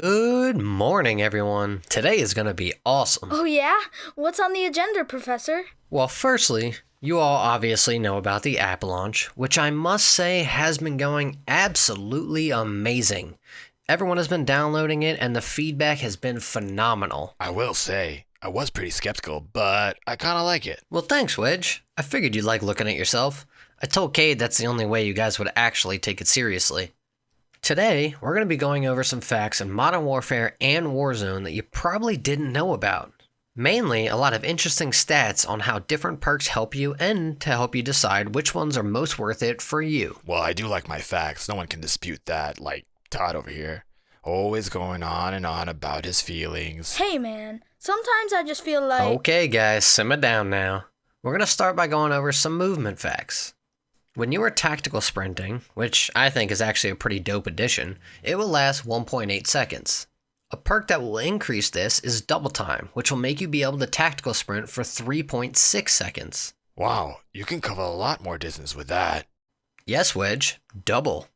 Good morning, everyone. Today is going to be awesome. Oh yeah? What's on the agenda, Professor? Well, firstly, you all obviously know about the app launch, which I must say has been going absolutely amazing. Everyone has been downloading it and the feedback has been phenomenal. I will say, I was pretty skeptical, but I kinda like it. Well, thanks, Wedge. I figured you'd like looking at yourself. I told Cade that's the only way you guys would actually take it seriously. Today, we're going to be going over some facts in Modern Warfare and Warzone that you probably didn't know about. Mainly, a lot of interesting stats on how different perks help you and to help you decide which ones are most worth it for you. Well, I do like my facts. No one can dispute that, like Todd over here. Always going on and on about his feelings. Hey man, sometimes I just feel like... Okay guys, simmer down now. We're going to start by going over some movement facts. When you are tactical sprinting, which I think is actually a pretty dope addition, it will last 1.8 seconds. A perk that will increase this is double time, which will make you be able to tactical sprint for 3.6 seconds. Wow, you can cover a lot more distance with that. Yes, Wedge, double.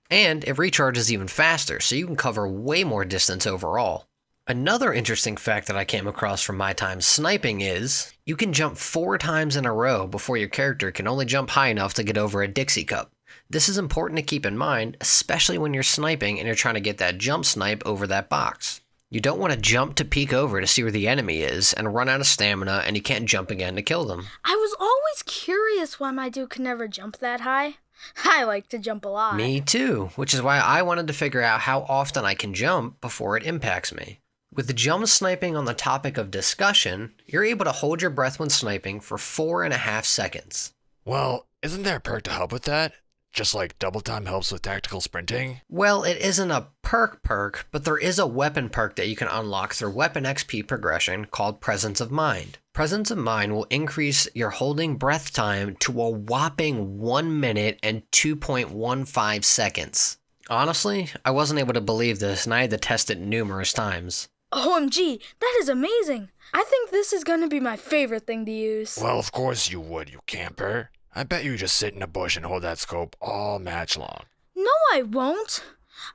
And it recharges even faster, so you can cover way more distance overall. Another interesting fact that I came across from my time sniping is, you can jump 4 times in a row before your character can only jump high enough to get over a Dixie cup. This is important to keep in mind, especially when you're sniping and you're trying to get that jump snipe over that box. You don't want to jump to peek over to see where the enemy is and run out of stamina and you can't jump again to kill them. I was always curious why my dude could never jump that high. I like to jump a lot. Me too, which is why I wanted to figure out how often I can jump before it impacts me. With the jump sniping on the topic of discussion, you're able to hold your breath when sniping for 4.5 seconds. Well, isn't there a perk to help with that? Just like double time helps with tactical sprinting? Well, it isn't a perk, but there is a weapon perk that you can unlock through weapon XP progression called Presence of Mind. Presence of Mind will increase your holding breath time to a whopping 1 minute and 2.15 seconds. Honestly, I wasn't able to believe this and I had to test it numerous times. OMG, that is amazing. I think this is going to be my favorite thing to use. Well, of course you would, you camper. I bet you just sit in a bush and hold that scope all match long. No, I won't.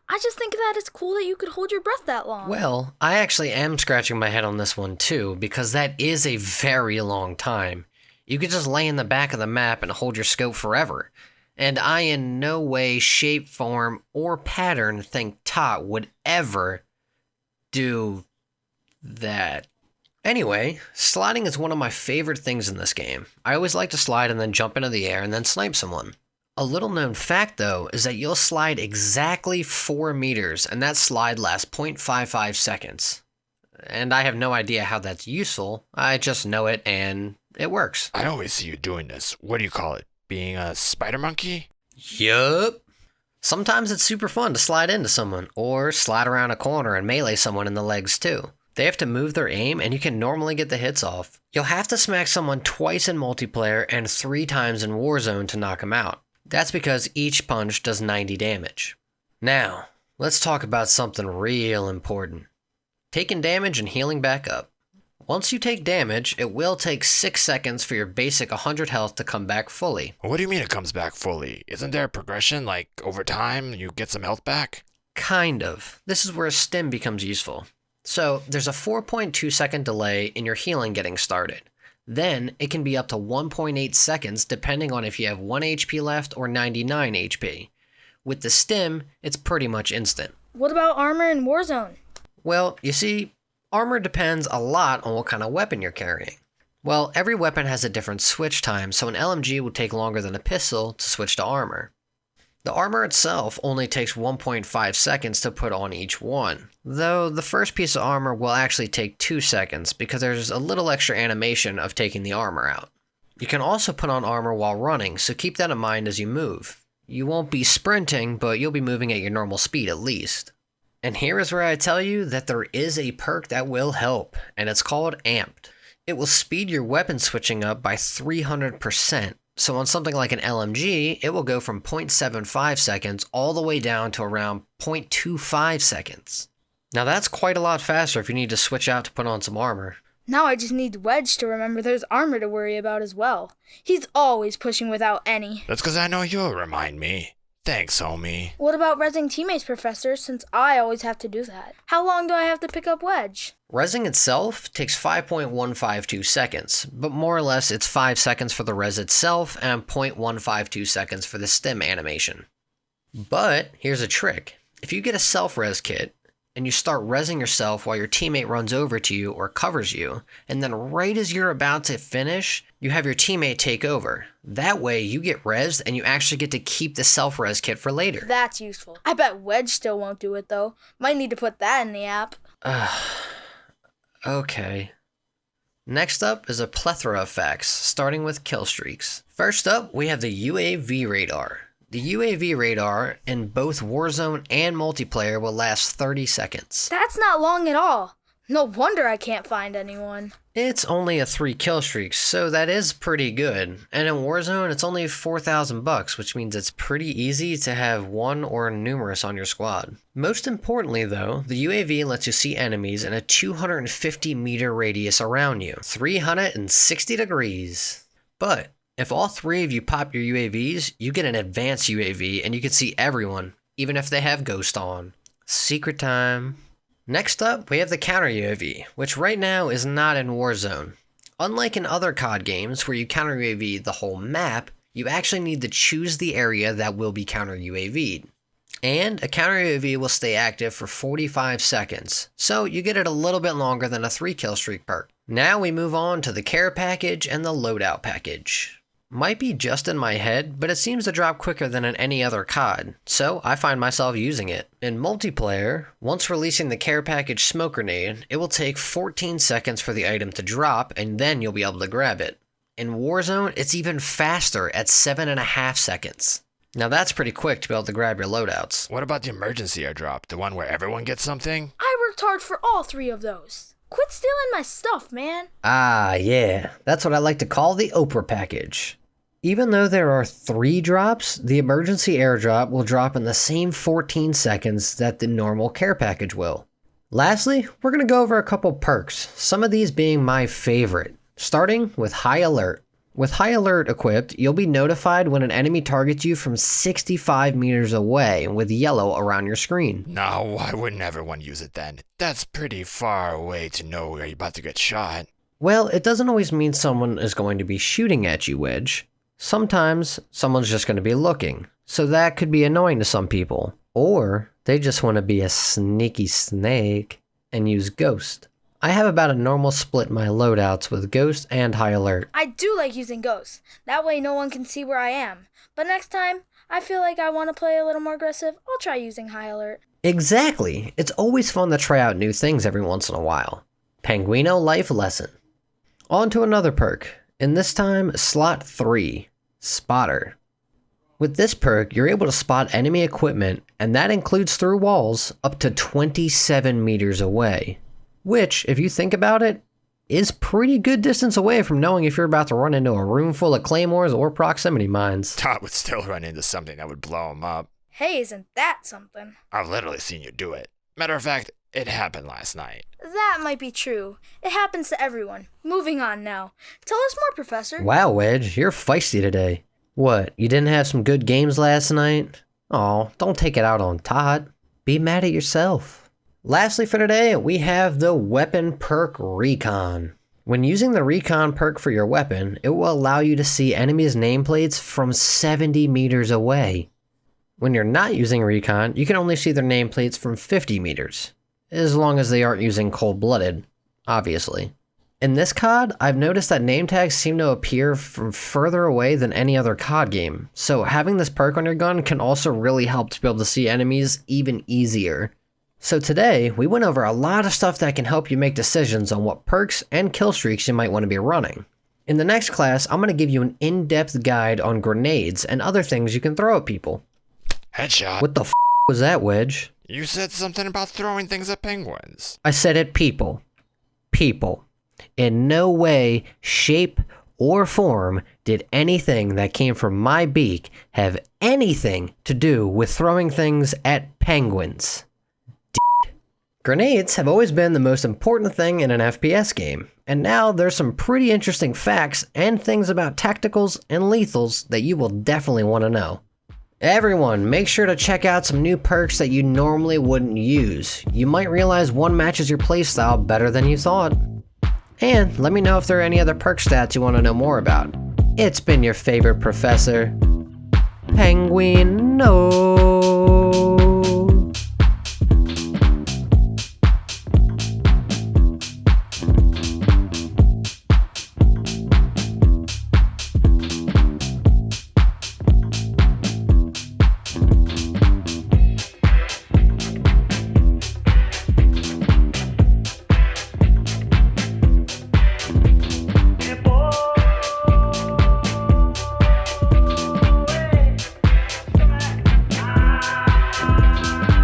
I just think that it's cool that you could hold your breath that long. Well, I actually am scratching my head on this one too, because that is a very long time. You could just lay in the back of the map and hold your scope forever. And I in no way, shape, form, or pattern think Tot would ever do that. Anyway, sliding is one of my favorite things in this game. I always like to slide and then jump into the air and then snipe someone. A little known fact though is that you'll slide exactly 4 meters and that slide lasts 0.55 seconds. And I have no idea how that's useful, I just know it and it works. I always see you doing this. What do you call it? Being a spider monkey? Yup. Sometimes it's super fun to slide into someone, or slide around a corner and melee someone in the legs too. They have to move their aim and you can normally get the hits off. You'll have to smack someone twice in multiplayer and 3 times in Warzone to knock them out. That's because each punch does 90 damage. Now, let's talk about something real important. Taking damage and healing back up. Once you take damage, it will take 6 seconds for your basic 100 health to come back fully. What do you mean it comes back fully? Isn't there a progression, like over time you get some health back? Kind of. This is where a stim becomes useful. So, there's a 4.2 second delay in your healing getting started. Then, it can be up to 1.8 seconds depending on if you have 1 HP left or 99 HP. With the stim, it's pretty much instant. What about armor in Warzone? Well, you see, armor depends a lot on what kind of weapon you're carrying. Well, every weapon has a different switch time, so an LMG will take longer than a pistol to switch to armor. The armor itself only takes 1.5 seconds to put on each one, though the first piece of armor will actually take 2 seconds because there's a little extra animation of taking the armor out. You can also put on armor while running, so keep that in mind as you move. You won't be sprinting, but you'll be moving at your normal speed at least. And here is where I tell you that there is a perk that will help, and it's called Amped. It will speed your weapon switching up by 300%. So on something like an LMG, it will go from 0.75 seconds all the way down to around 0.25 seconds. Now that's quite a lot faster if you need to switch out to put on some armor. Now I just need Wedge to remember there's armor to worry about as well. He's always pushing without any. That's because I know you'll remind me. Thanks, homie. What about rezzing teammates, Professor, since I always have to do that? How long do I have to pick up Wedge? Rezzing itself takes 5.152 seconds, but more or less it's 5 seconds for the res itself and 0.152 seconds for the stim animation. But here's a trick. If you get a self-res kit, and you start rezzing yourself while your teammate runs over to you or covers you, and then right as you're about to finish, you have your teammate take over. That way you get rezzed and you actually get to keep the self-res kit for later. That's useful. I bet Wedge still won't do it though. Might need to put that in the app. Okay. Next up is a plethora of facts, starting with Killstreaks. First up, we have the UAV radar. The UAV radar in both Warzone and multiplayer will last 30 seconds. That's not long at all. No wonder I can't find anyone. It's only a 3 kill streak, so that is pretty good. And in Warzone, it's only $4,000, which means it's pretty easy to have one or numerous on your squad. Most importantly though, the UAV lets you see enemies in a 250 meter radius around you, 360 degrees. But if all 3 of you pop your UAVs, you get an advanced UAV and you can see everyone, even if they have Ghost on. Secret time. Next up, we have the counter UAV, which right now is not in Warzone. Unlike in other COD games where you counter UAV the whole map, you actually need to choose the area that will be counter UAV'd. And a counter UAV will stay active for 45 seconds, so you get it a little bit longer than a 3 kill streak perk. Now we move on to the care package and the loadout package. Might be just in my head, but it seems to drop quicker than in any other COD, so I find myself using it. In multiplayer, once releasing the care package smoke grenade, it will take 14 seconds for the item to drop, and then you'll be able to grab it. In Warzone, it's even faster at 7.5 seconds. Now that's pretty quick to be able to grab your loadouts. What about the emergency airdrop? The one where everyone gets something? I worked hard for all 3 of those. Quit stealing my stuff, man. Ah, yeah, that's what I like to call the Oprah package. Even though there are 3 drops, the emergency airdrop will drop in the same 14 seconds that the normal care package will. Lastly, we're going to go over a couple perks, some of these being my favorite, starting with High Alert. With High Alert equipped, you'll be notified when an enemy targets you from 65 meters away with yellow around your screen. No, why wouldn't everyone use it then? That's pretty far away to know where you're about to get shot. Well, it doesn't always mean someone is going to be shooting at you, Wedge. Sometimes someone's just going to be looking, so that could be annoying to some people. Or they just want to be a sneaky snake and use Ghost. I have about a normal split in my loadouts with Ghost and High Alert. I do like using Ghost. That way no one can see where I am. But next time, I feel like I want to play a little more aggressive, I'll try using High Alert. Exactly! It's always fun to try out new things every once in a while. Penguino Life Lesson. On to another perk, and this time slot 3. Spotter. With this perk, you're able to spot enemy equipment, and that includes through walls, up to 27 meters away. Which, if you think about it, is pretty good distance away from knowing if you're about to run into a room full of claymores or proximity mines. Todd would still run into something that would blow him up. Hey, isn't that something? I've literally seen you do it. Matter of fact, it happened last night. That might be true. It happens to everyone. Moving on now. Tell us more, Professor. Wow, Wedge, you're feisty today. What, you didn't have some good games last night? Aw, don't take it out on Todd. Be mad at yourself. Lastly for today, we have the weapon perk Recon. When using the Recon perk for your weapon, it will allow you to see enemies' nameplates from 70 meters away. When you're not using Recon, you can only see their nameplates from 50 meters. As long as they aren't using cold-blooded, obviously. In this COD, I've noticed that name tags seem to appear from further away than any other COD game, so having this perk on your gun can also really help to be able to see enemies even easier. So today, we went over a lot of stuff that can help you make decisions on what perks and kill streaks you might want to be running. In the next class, I'm going to give you an in-depth guide on grenades and other things you can throw at people. Headshot. What the f*** was that, Wedge? You said something about throwing things at penguins. I said at people. People. In no way, shape, or form did anything that came from my beak have anything to do with throwing things at penguins. Grenades have always been the most important thing in an FPS game, and now there's some pretty interesting facts and things about tacticals and lethals that you will definitely want to know. Everyone, make sure to check out some new perks that you normally wouldn't use. You might realize one matches your playstyle better than you thought. And let me know if there are any other perk stats you want to know more about. It's been your favorite professor, Penguin. No.